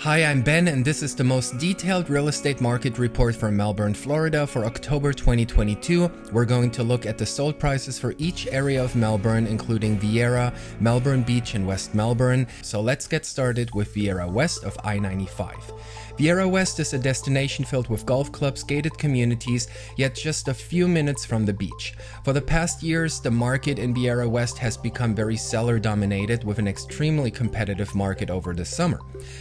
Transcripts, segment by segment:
Hi, I'm Ben, and this is the most detailed real estate market report for Melbourne, Florida for October 2022. We're going to look at the sold prices for each area of Melbourne, including Viera, Melbourne Beach, and West Melbourne. So let's get started with Viera West of I-95. Viera West is a destination filled with golf clubs, gated communities, yet just a few minutes from the beach. For the past years, the market in Viera West has become very seller-dominated, with an extremely competitive market over the summer.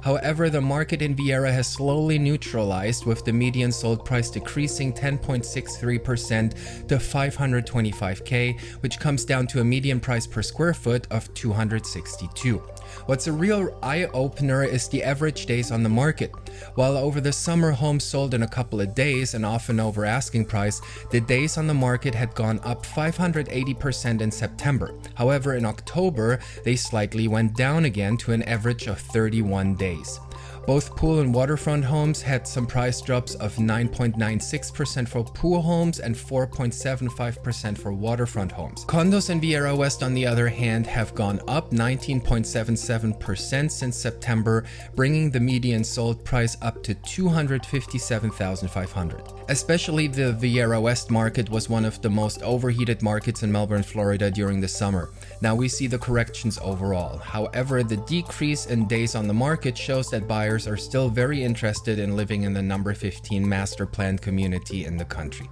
However, the market in Viera has slowly neutralized, with the median sold price decreasing 10.63% to $525K, which comes down to a median price per square foot of $262. What's a real eye-opener is the average days on the market. While over the summer homes sold in a couple of days and often over asking price, the days on the market had gone up 580% in September. However, in October, they slightly went down again to an average of 31 days. Both pool and waterfront homes had some price drops of 9.96% for pool homes and 4.75% for waterfront homes. Condos in Viera West, on the other hand, have gone up 19.77% since September, bringing the median sold price up to $257,500. Especially the Viera West market was one of the most overheated markets in Melbourne, Florida during the summer. Now we see the corrections overall. However, the decrease in days on the market shows that buyers are still very interested in living in the number 15 master planned community in the country.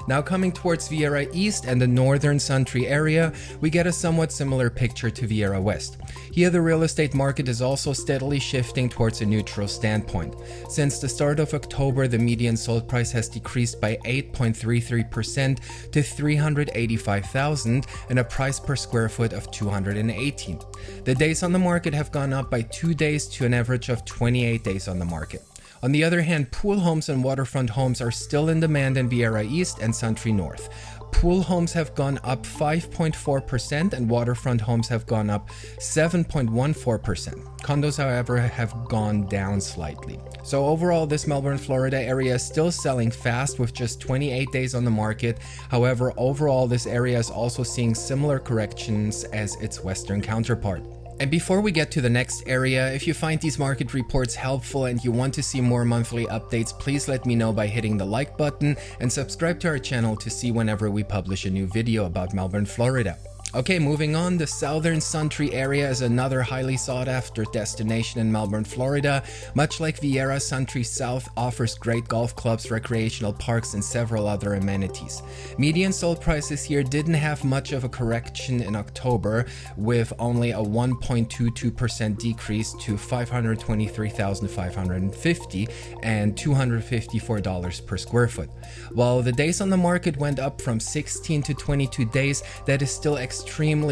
Now coming towards Viera East and the northern Suntree area, we get a somewhat similar picture to Viera West. Here the real estate market is also steadily shifting towards a neutral standpoint. Since the start of October, the median sold price has decreased by 8.33% to $385,000 and a price per square foot of $218. The days on the market have gone up by 2 days to an average of 28 days on the market. On the other hand, pool homes and waterfront homes are still in demand in Viera East and Suntree North. Pool homes have gone up 5.4% and waterfront homes have gone up 7.14%. Condos, however, have gone down slightly. So overall, this Melbourne, Florida area is still selling fast with just 28 days on the market. However, overall, this area is also seeing similar corrections as its western counterpart. And before we get to the next area, if you find these market reports helpful and you want to see more monthly updates, please let me know by hitting the like button and subscribe to our channel to see whenever we publish a new video about Melbourne, Florida. Okay, moving on, the southern Suntree area is another highly sought after destination in Melbourne, Florida. Much like Viera, Suntree South offers great golf clubs, recreational parks, and several other amenities. Median sold prices here didn't have much of a correction in October, with only a 1.22% decrease to $523,550 and $254 per square foot. While the days on the market went up from 16 to 22 days, that is still extremely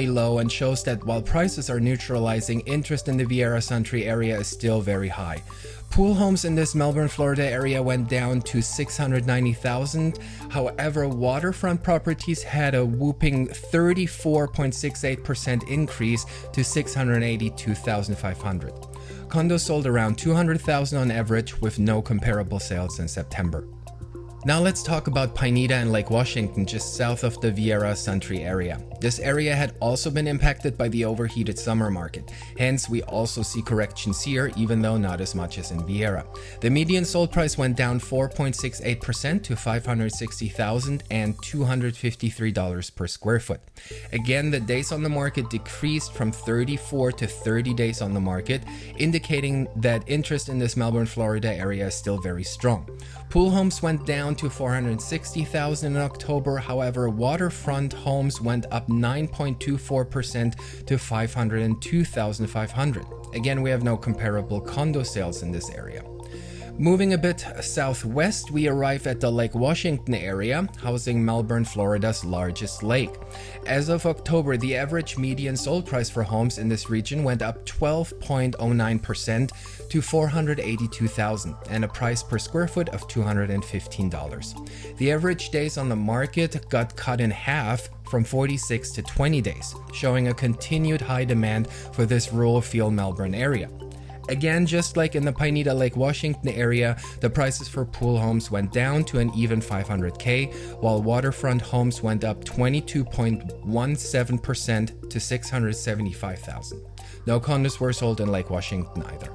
low and shows that while prices are neutralizing, interest in the Viera Suntree area is still very high. Pool homes in this Melbourne, Florida area went down to $690,000. However, waterfront properties had a whooping 34.68% increase to $682,500. Condos sold around $200,000 on average, with no comparable sales in September. Now let's talk about Pineda and Lake Washington, just south of the Viera Suntree area. This area had also been impacted by the overheated summer market. Hence, we also see corrections here, even though not as much as in Viera. The median sold price went down 4.68% to $560,000 and $253 per square foot. Again, the days on the market decreased from 34 to 30 days on the market, indicating that interest in this Melbourne, Florida area is still very strong. Pool homes went down to $460,000 in October. However, waterfront homes went up 9.24% to $502,500. Again, we have no comparable condo sales in this area. Moving a bit southwest, we arrive at the Lake Washington area, housing Melbourne, Florida's largest lake. As of October, the average median sold price for homes in this region went up 12.09% to $482,000 and a price per square foot of $215. The average days on the market got cut in half from 46 to 20 days, showing a continued high demand for this rural feel Melbourne area. Again, just like in the Pineda Lake Washington area, the prices for pool homes went down to an even $500K, while waterfront homes went up 22.17% to $675,000. No condos were sold in Lake Washington either.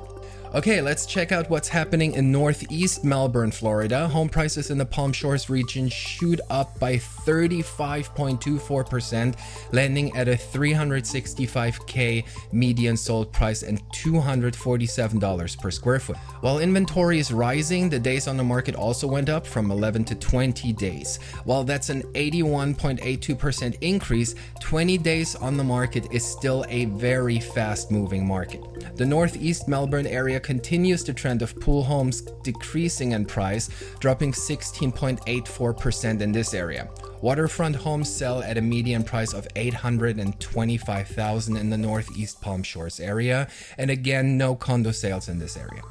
Okay, let's check out what's happening in Northeast Melbourne, Florida. Home prices in the Palm Shores region shoot up by 35.24%, landing at a $365K median sold price and $247 per square foot. While inventory is rising, the days on the market also went up from 11 to 20 days. While that's an 81.82% increase, 20 days on the market is still a very fast-moving market. The Northeast Melbourne area continues the trend of pool homes decreasing in price, dropping 16.84% in this area. Waterfront homes sell at a median price of $825,000 in the Northeast Palm Shores area, and again, no condo sales in this area.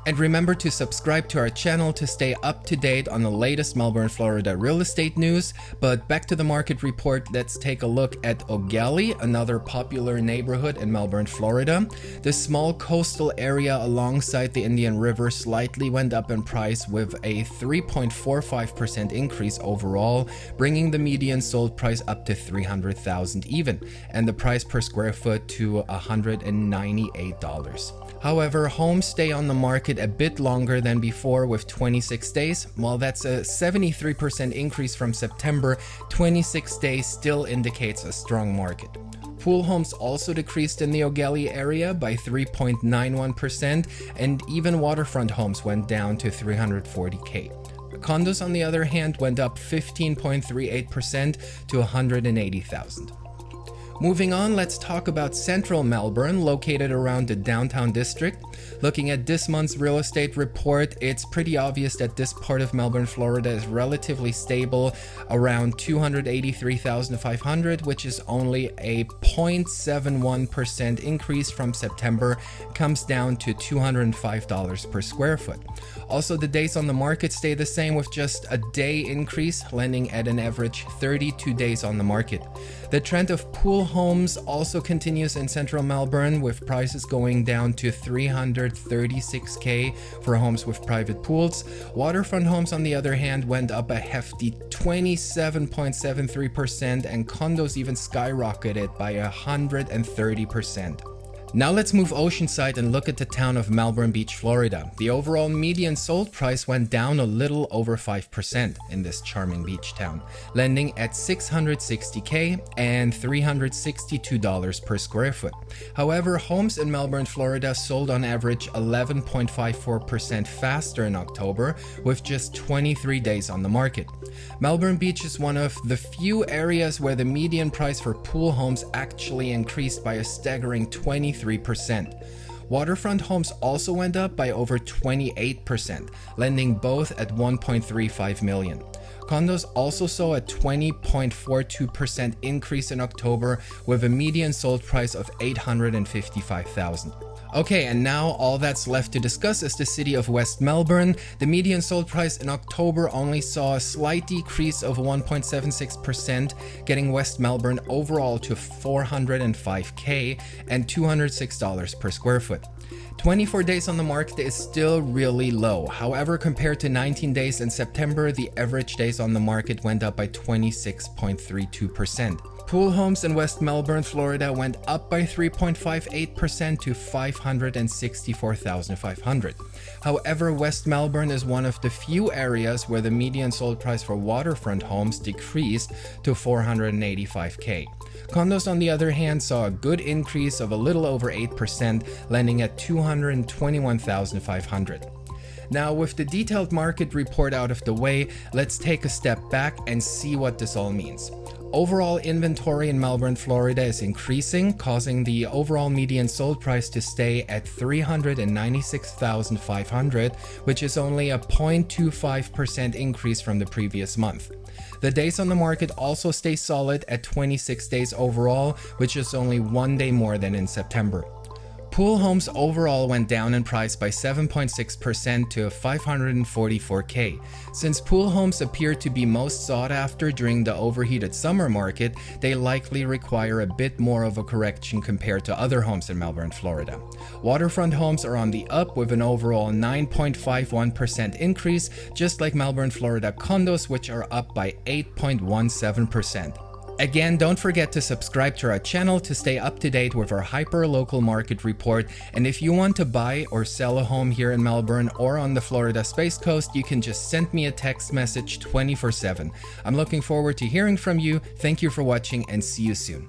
And remember to subscribe to our channel to stay up to date on the latest Melbourne, Florida real estate news. But back to the market report, let's take a look at Eau Gallie, another popular neighborhood in Melbourne, Florida. The small coastal area alongside the Indian River slightly went up in price with a 3.45% increase overall, bringing the median sold price up to $300,000 even, and the price per square foot to $198. However, homes stay on the market a bit longer than before with 26 days. While that's a 73% increase from September, 26 days still indicates a strong market. Pool homes also decreased in the Eau Gallie area by 3.91%, and even waterfront homes went down to $340K. Condos, on the other hand, went up 15.38% to $180,000. Moving on, let's talk about central Melbourne, located around the downtown district. Looking at this month's real estate report, it's pretty obvious that this part of Melbourne, Florida is relatively stable, around 283,500, which is only a 0.71% increase from September, comes down to $205 per square foot. Also, the days on the market stay the same with just a day increase, landing at an average 32 days on the market. The trend of pool homes also continues in central Melbourne, with prices going down to $336K for homes with private pools. Waterfront homes, on the other hand, went up a hefty 27.73%, and condos even skyrocketed by 130%. Now let's move oceanside and look at the town of Melbourne Beach, Florida. The overall median sold price went down a little over 5% in this charming beach town, landing at $660K and $362 per square foot. However, homes in Melbourne, Florida sold on average 11.54% faster in October, with just 23 days on the market. Melbourne Beach is one of the few areas where the median price for pool homes actually increased by a staggering 23%. Waterfront homes also went up by over 28%, landing both at $1.35 million. Condos also saw a 20.42% increase in October, with a median sold price of $855,000. Okay, and now all that's left to discuss is the city of West Melbourne. The median sold price in October only saw a slight decrease of 1.76%, getting West Melbourne overall to $405K and $206 per square foot. 24 days on the market is still really low. However, compared to 19 days in September, the average days on the market went up by 26.32%. Pool homes in West Melbourne, Florida went up by 3.58% to $564,500. However, West Melbourne is one of the few areas where the median sold price for waterfront homes decreased to $485K. Condos, on the other hand, saw a good increase of a little over 8%, landing at $221,500. Now, with the detailed market report out of the way, let's take a step back and see what this all means. Overall inventory in Melbourne, Florida is increasing, causing the overall median sold price to stay at $396,500, which is only a 0.25% increase from the previous month. The days on the market also stay solid at 26 days overall, which is only 1 day more than in September. Pool homes overall went down in price by 7.6% to $544K. Since pool homes appear to be most sought after during the overheated summer market, they likely require a bit more of a correction compared to other homes in Melbourne, Florida. Waterfront homes are on the up with an overall 9.51% increase, just like Melbourne, Florida condos, which are up by 8.17%. Again, don't forget to subscribe to our channel to stay up to date with our hyper-local market report. And if you want to buy or sell a home here in Melbourne or on the Florida Space Coast, you can just send me a text message 24/7. I'm looking forward to hearing from you. Thank you for watching and see you soon.